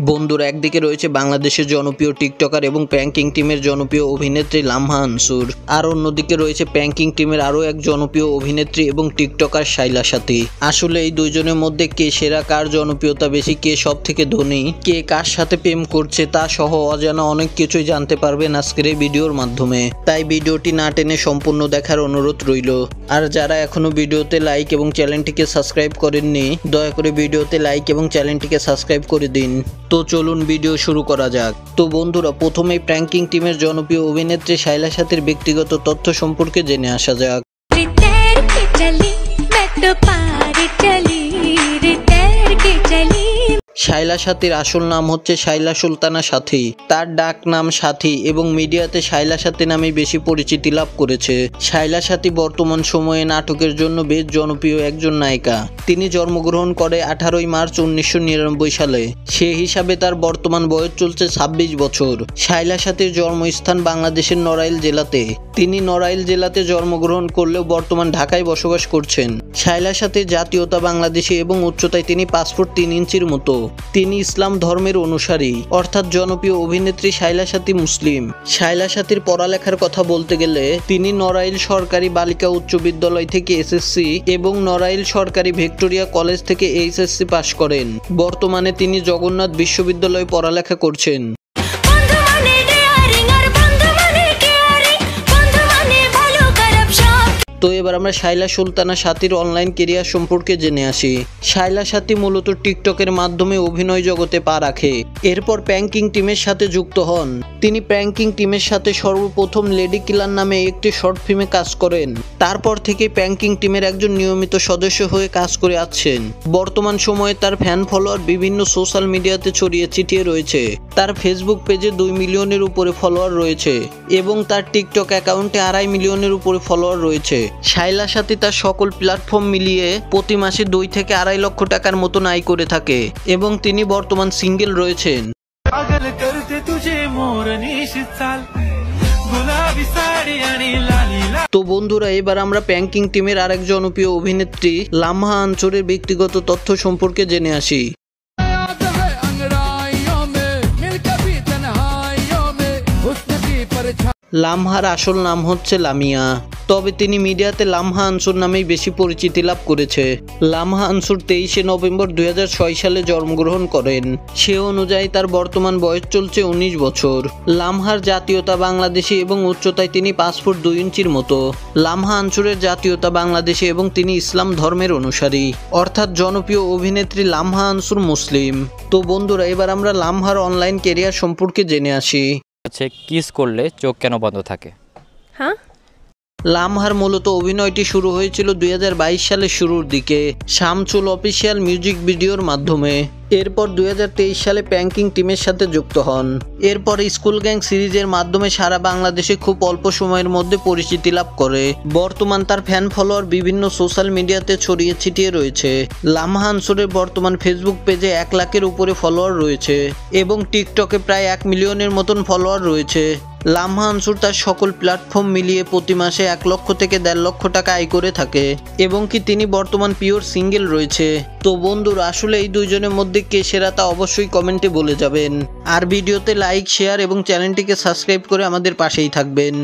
বন্ধুরা, একদিকে রয়েছে বাংলাদেশের জনপ্রিয় টিকটকার এবং প্র্যাঙ্কিং টিমের জনপ্রিয় অভিনেত্রী লামহা আনসুর, আর অন্যদিকে রয়েছে প্র্যাঙ্কিং টিমের আরও এক জনপ্রিয় অভিনেত্রী এবং টিকটকার শাইলা সাথী। আসলে এই দুইজনের মধ্যে কে সেরা, কার জনপ্রিয়তা বেশি, কে সব থেকে ধনী, কে কার সাথে প্রেম করছে তা সহ অজানা অনেক কিছুই জানতে পারবেন আজকের এই ভিডিওর মাধ্যমে। তাই ভিডিওটি না টেনে সম্পূর্ণ দেখার অনুরোধ রইল। আর যারা এখনো ভিডিওতে লাইক এবং চ্যানেলটিকে সাবস্ক্রাইব করেননি, দয়া করে ভিডিওতে লাইক এবং চ্যানেলটিকে সাবস্ক্রাইব করে দিন। তো চলুন ভিডিও শুরু করা যাক। তো বন্ধুরা, প্রথমেই প্র্যাঙ্কিং টিমের জনপ্রিয় অভিনেত্রী শাইলা সাথীর ব্যক্তিগত তথ্য সম্পর্কে জেনে আসা যাক। শাইলা সাথীর আসল নাম হচ্ছে শাইলা সুলতানা সাথী। তার ডাক নাম সাথী এবং মিডিয়াতে শাইলা সাথী নামে বেশি পরিচিতি লাভ করেছে। শাইলা সাথী বর্তমান সময়ে নাটকের জন্য বেশ জনপ্রিয় একজন নায়িকা। তিনি জন্মগ্রহণ করে 18 মার্চ 1999 সালে। সে হিসাবে তার বর্তমান বয়স চলছে 26 বছর। শাইলা সাথীর জন্মস্থান বাংলাদেশের নড়াইল জেলাতে। তিনি নড়াইল জেলাতে জন্মগ্রহণ করলেও বর্তমান ঢাকায় বসবাস করছেন। শাইলা সাথীর জাতীয়তা বাংলাদেশি এবং উচ্চতায় তিনি 5 ফুট 3 ইঞ্চির মতো। তিনি ইসলাম ধর্মের অনুসারী, অর্থাৎ জনপ্রিয় অভিনেত্রী শাইলা সাথী মুসলিম। শাইলা সাথীর পড়ালেখার কথা বলতে গেলে তিনি নড়াইল সরকারি বালিকা উচ্চ বিদ্যালয় থেকে এসএসসি এবং নড়াইল সরকারি ভিক্টোরিয়া কলেজ থেকে এইচএসসি পাশ করেন। বর্তমানে তিনি জগন্নাথ বিশ্ববিদ্যালয়ে পড়ালেখা করছেন। তো এবার আমরা শাইলা সুলতানা সাথীর অনলাইন কেরিয়ার সম্পর্কে জেনে আসি। শাইলা সাথী মূলত টিকটকের মাধ্যমে অভিনয় জগতে পা রাখে। এরপর প্র্যাঙ্কিং টিমের সাথে যুক্ত হন। তিনি প্র্যাঙ্কিং টিমের সাথে সর্বপ্রথম লেডি কিলার নামে একটি শর্ট ফিল্মে কাজ করেন। তারপর থেকে প্র্যাঙ্কিং টিমের একজন নিয়মিত সদস্য হয়ে কাজ করে আসছেন। বর্তমান সময়ে তার ফ্যান ফলোয়ার বিভিন্ন সোশ্যাল মিডিয়াতে ছড়িয়ে ছিটিয়ে রয়েছে। তার ফেসবুক পেজে 2 মিলিয়নের উপরে ফলোয়ার রয়েছে এবং তার টিকটক অ্যাকাউন্টে 2.5 মিলিয়নের উপরে ফলোয়ার রয়েছে। শাইলা সাথী তার সকল প্ল্যাটফর্ম মিলিয়ে প্রতি মাসে 2 থেকে 2.5 লক্ষ টাকার মতন আয় করে থাকে এবং তিনি বর্তমান সিঙ্গেল রয়েছেন। তো বন্ধুরা, এবার আমরা প্র্যাঙ্কিং টিমের আরেক জনপ্রিয় অভিনেত্রী লামহা আনসুরের ব্যক্তিগত তথ্য সম্পর্কে জেনে আসি। লামহার আসল নাম হচ্ছে লামিয়া, তবে তিনি মিডিয়াতে লামহা আনসুর নামেই বেশি পরিচিতি লাভ করেছে। লামহা আনসুর 23 নভেম্বর 2006 সালে জন্মগ্রহণ করেন। সে অনুযায়ী তার বর্তমান বয়স চলছে 19 বছর। লামহার জাতীয়তা বাংলাদেশি এবং উচ্চতায় তিনি 5 ফুট 2 ইঞ্চির মতো। লামহা আনসুরের জাতীয়তা বাংলাদেশি এবং তিনি ইসলাম ধর্মের অনুসারী, অর্থাৎ জনপ্রিয় অভিনেত্রী লামহা আনসুর মুসলিম। তো বন্ধুরা, এবার আমরা লামহার অনলাইন ক্যারিয়ার সম্পর্কে জেনে আসি। কিস করলে চোখ কেন বন্ধ থাকে? হ্যাঁ, লামহার মূলত অভিনয়টি শুরু হয়েছিল 2022 সালের শুরুর দিকে শামসুল অফিসিয়াল মিউজিক ভিডিওর মাধ্যমে। এরপর 2023 সালে প্র্যাঙ্কিং টিমের সাথে যুক্ত হন। এরপর স্কুল গ্যাং সিরিজের মাধ্যমে সারা বাংলাদেশে খুব অল্প সময়ের মধ্যে পরিচিতি লাভ করে। বর্তমান তার ফ্যান ফলোয়ার বিভিন্ন সোশ্যাল মিডিয়াতে ছড়িয়ে ছিটিয়ে রয়েছে। লামহা আনসুরের বর্তমান ফেসবুক পেজে 1 লাখের উপরে ফলোয়ার রয়েছে এবং টিকটকে প্রায় 1 মিলিয়নের মতন ফলোয়ার রয়েছে। লামহা আনসুর তার সকল প্ল্যাটফর্ম মিলিয়ে প্রতি মাসে 1 লক্ষ থেকে 1.5 লক্ষ টাকা আয় করে থাকে এবং কি তিনি বর্তমান পিওর সিঙ্গেল রয়েছে। তো বন্ধুরা, আসলে এই দুইজনের মধ্যে কে সেরা তা অবশ্যই কমেন্টে বলে যাবেন। আর ভিডিওতে লাইক, শেয়ার এবং চ্যানেলটিকে সাবস্ক্রাইব করে আমাদের পাশেই থাকবেন।